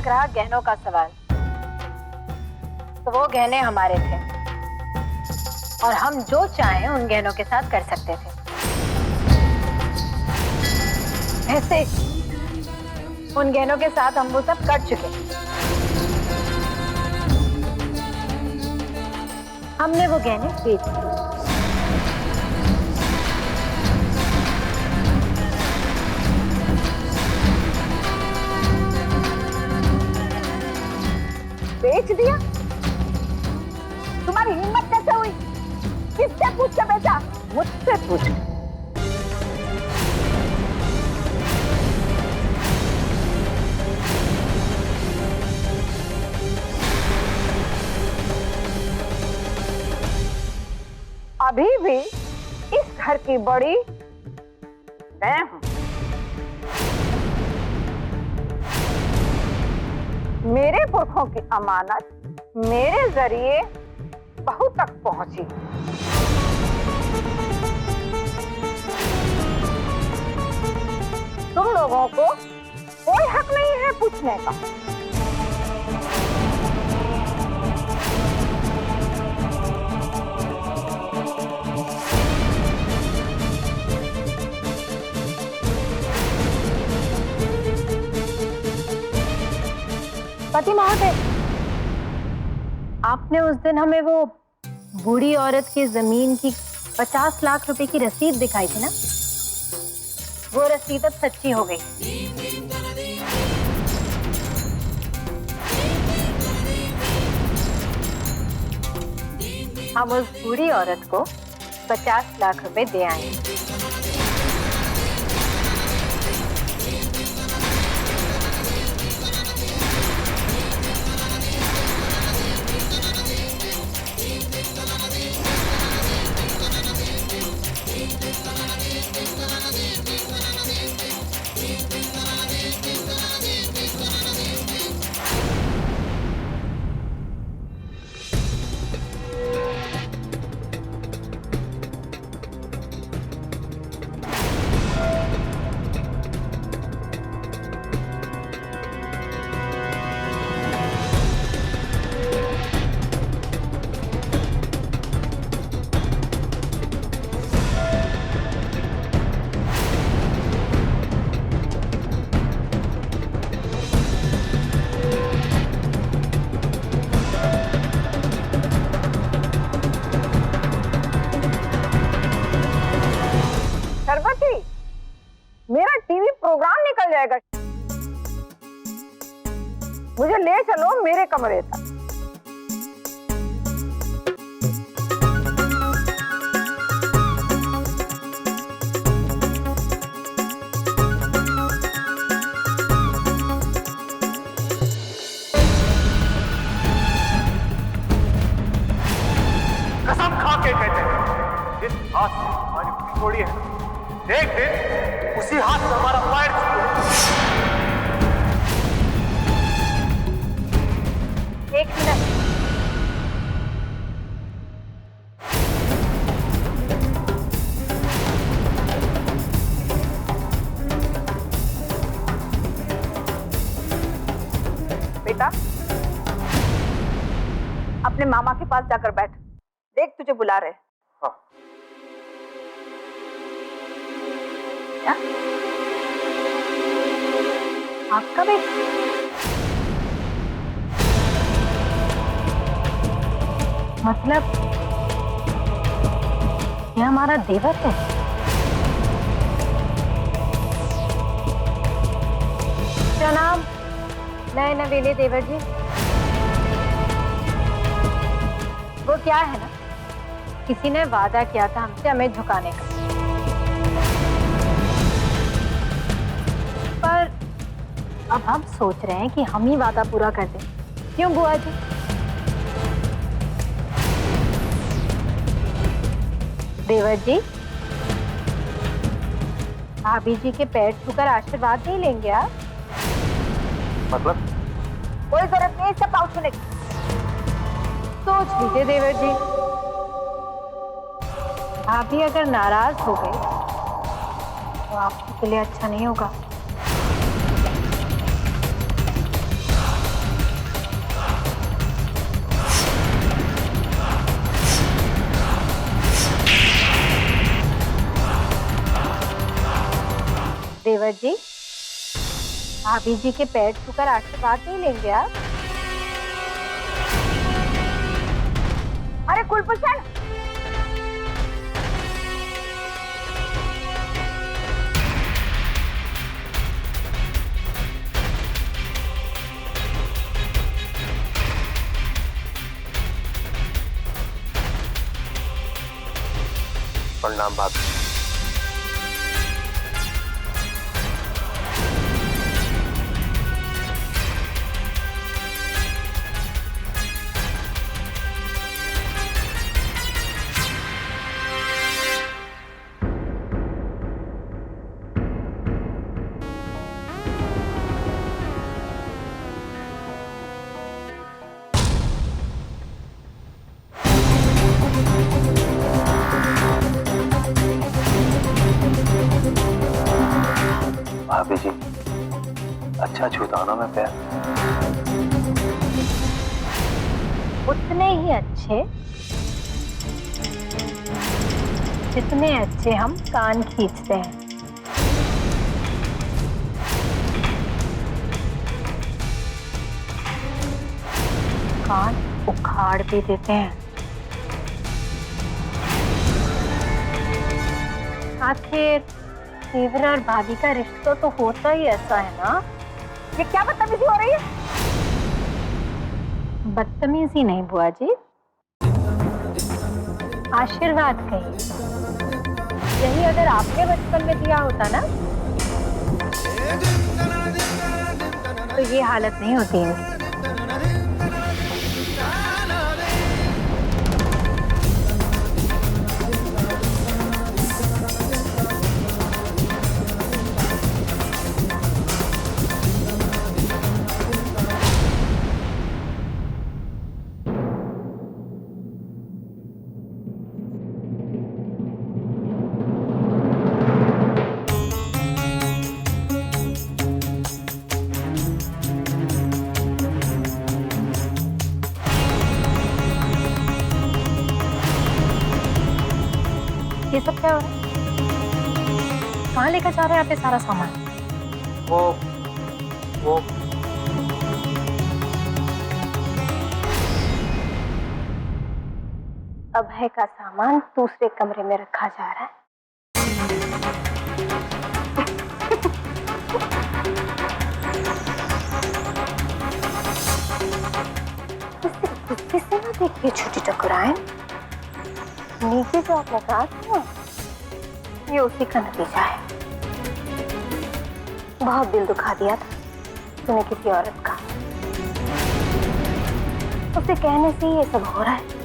तक रहा गहनों का सवाल, तो वो गहने हमारे थे और हम जो चाहें उन गहनों के साथ कर सकते थे। ऐसे उन गहनों के साथ हम वो सब कर चुके। हमने वो गहने बेच दिए। बेच दिया? तुम्हारी हिम्मत कैसे हुई? किससे पूछ के बेचा? मुझसे पूछ। अभी भी इस घर की बड़ी मैं हूं। मेरे पुरखों की अमानत मेरे जरिए बहू तक पहुंची। तुम लोगों को कोई हक नहीं है पूछने का। पति महोदय, आपने उस दिन हमें वो बूढ़ी औरत की जमीन की 50 लाख रुपए की रसीद दिखाई थी ना, वो रसीद अब सच्ची हो गई। हम उस बूढ़ी औरत को 50 लाख रुपए दे आए। मेरा टीवी प्रोग्राम निकल जाएगा। मुझे ले चलो मेरे कमरे तक। कसम खा के कहते हैं, जिस हाथ से हमारी कुड़ी तोड़ी है, देख देख उसी हाथ से हमारा पैर छूटे। एक मिनट, बेटा अपने मामा के पास जाकर बैठ, देख तुझे बुला रहे। हाँ। क्या? आपका बेटा? मतलब ये हमारा देवर है? प्रणाम नए नवेले देवर जी। वो क्या है ना, किसी ने वादा किया था हमसे हमें झुकाने का, पर अब हम सोच रहे हैं कि हम ही वादा पूरा कर दें। क्यों बुआ जी? देवर जी, भाभी जी के पैर छूकर आशीर्वाद नहीं लेंगे आप? मतलब? कोई जरूरत नहीं इससे पाँव छूने की। सोच लीजिए देवर जी, भाभी अगर नाराज हो गए तो आपके लिए अच्छा नहीं होगा। देवर जी, भाभी जी के पैर छूकर आशीर्वाद नहीं लेंगे आप? अरे कुलभूषण, प्रणाम भाभी। भाभी जी, अच्छा छूता हूं ना मैं पैर? उतने ही अच्छे जितने अच्छे हम कान खींचते हैं। कान उखाड़ भी देते हैं। आखिर देवर और भाभी का रिश्ता तो होता ही ऐसा है ना। ये क्या बदतमीजी हो रही है? बदतमीजी नहीं बुआ जी, आशीर्वाद कहिए। यही अगर आपने बचपन में दिया होता ना तो ये हालत नहीं होती इनकी। ये सब क्या हो रहा है? कहाँ लेकर जा रहे हैं आप ये सारा सामान? वो अभय का सामान दूसरे कमरे में रखा जा रहा है। किसी ना देखिए छोटी टकुराएं, नीचे जो आपने कहा था ना, ये उसी का नतीजा है। बहुत दिल दुखा दिया था तूने किसी औरत का, उसे कहने से ही ये सब हो रहा है।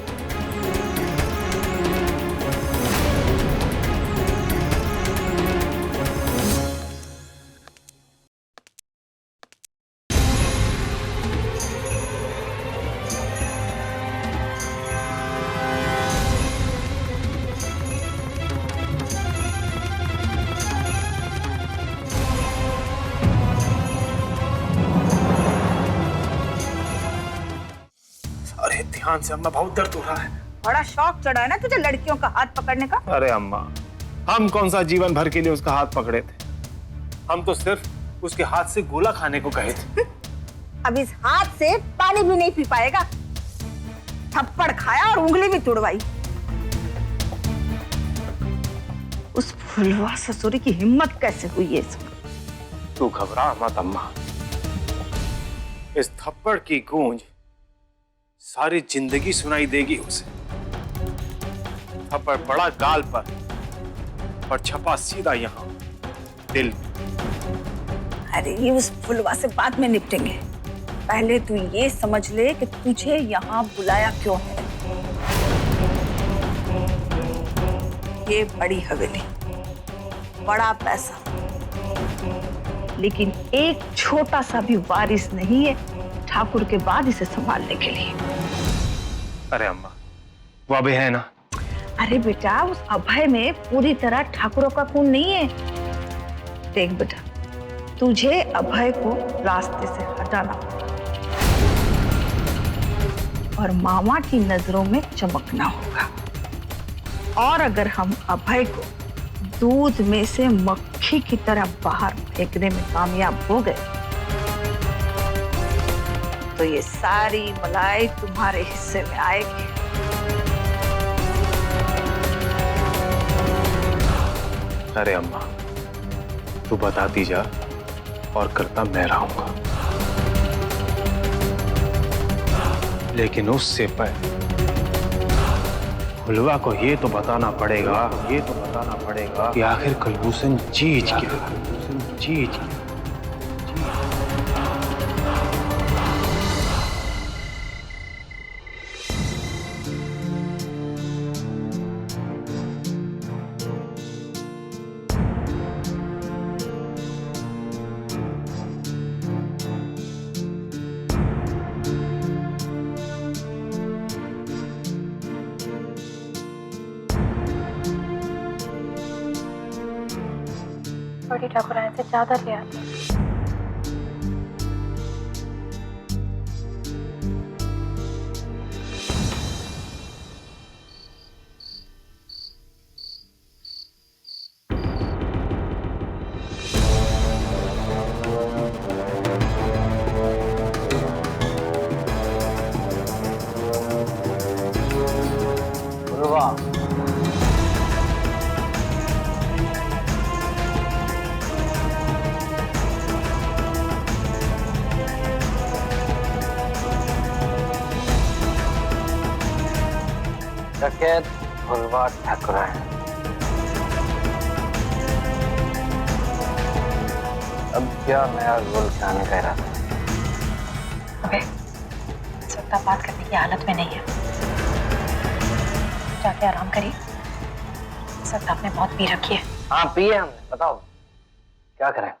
ध्यान से अम्मा, बहुत दर्द हो रहा है। बड़ा शौक चढ़ा है ना तुझे लड़कियों का हाथ पकड़ने का। अरे अम्मा, हम कौन सा जीवन भर के लिए उसका हाथ पकड़े थे? हम तो सिर्फ उसके हाथ से गोला खाने को कहे थे। अब इस हाथ से पानी भी नहीं पी पाएगा। थप्पड़ खाया और उंगली भी तुड़वाई। उस फुलवा ससुरी की हिम्मत कैसे हुई है इसको? तू घबरा मत अम्मा, इस थप्पड़ की गूंज सारी जिंदगी सुनाई देगी उसे। थप्पड़ पड़ा गाल पर छपा सीधा यहाँ दिल। अरे ये उस फुलवा से बाद में निपटेंगे। पहले तू ये समझ ले कि तुझे यहाँ बुलाया क्यों है। ये बड़ी हवेली, बड़ा पैसा, लेकिन एक छोटा सा भी वारिस नहीं है ठाकुर के बाद इसे संभालने के लिए। अरे अम्मा, वो अभय है ना? अरे बेटा, उस अभय में पूरी तरह ठाकुरों का खून नहीं है। देख बेटा, तुझे अभय को रास्ते से हटाना और मामा की नजरों में चमकना होगा। और अगर हम अभय को दूध में से मक्खी की तरह बाहर फेंकने में कामयाब हो गए तो ये सारी मलाई तुम्हारे हिस्से में आएगी। अरे अम्मा, तू बताती जा और करता मैं रहूंगा, लेकिन उससे पहले हुलवा को ये तो बताना पड़ेगा कि आखिर कुलभूषण चीज क्या है। बड़ी ठाकुराइन से चादर ले आती। डकैत हुलवा ठाकुराइन, अब क्या नया रोल जाने का इरादा? अबे इस वक्त आप बात करने की हालत में नहीं है, जाके आराम करिए। इस वक्त आपने बहुत पी रखी है। हाँ पिए हमने, बताओ क्या करें?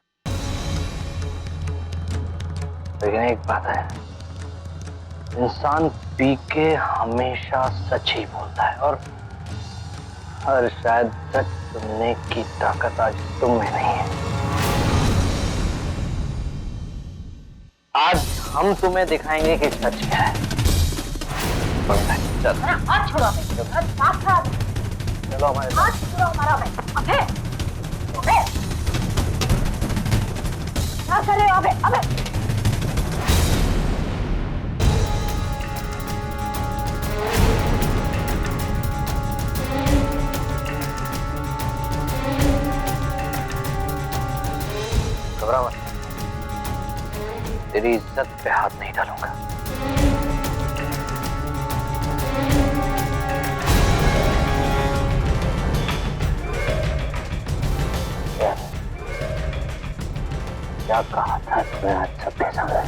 लेकिन एक बात है, इंसान पी के हमेशा सच ही बोलता है और शायद सच सुनने की ताकत आज तुम में नहीं है। आज हम तुम्हें दिखाएंगे कि सच क्या है। चल हाथ छोड़ो, चलो हमारे साथ। हाथ छोड़ो हमारा। अबे अबे क्या कर रहे हो? अबे अबे घबरा मत, तेरी इज्जत पे हाथ नहीं डालूंगा। क्या कहा था तुम्हें आज सबके सामने?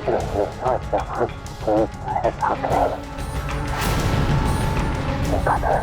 जहाँ तुम कहा था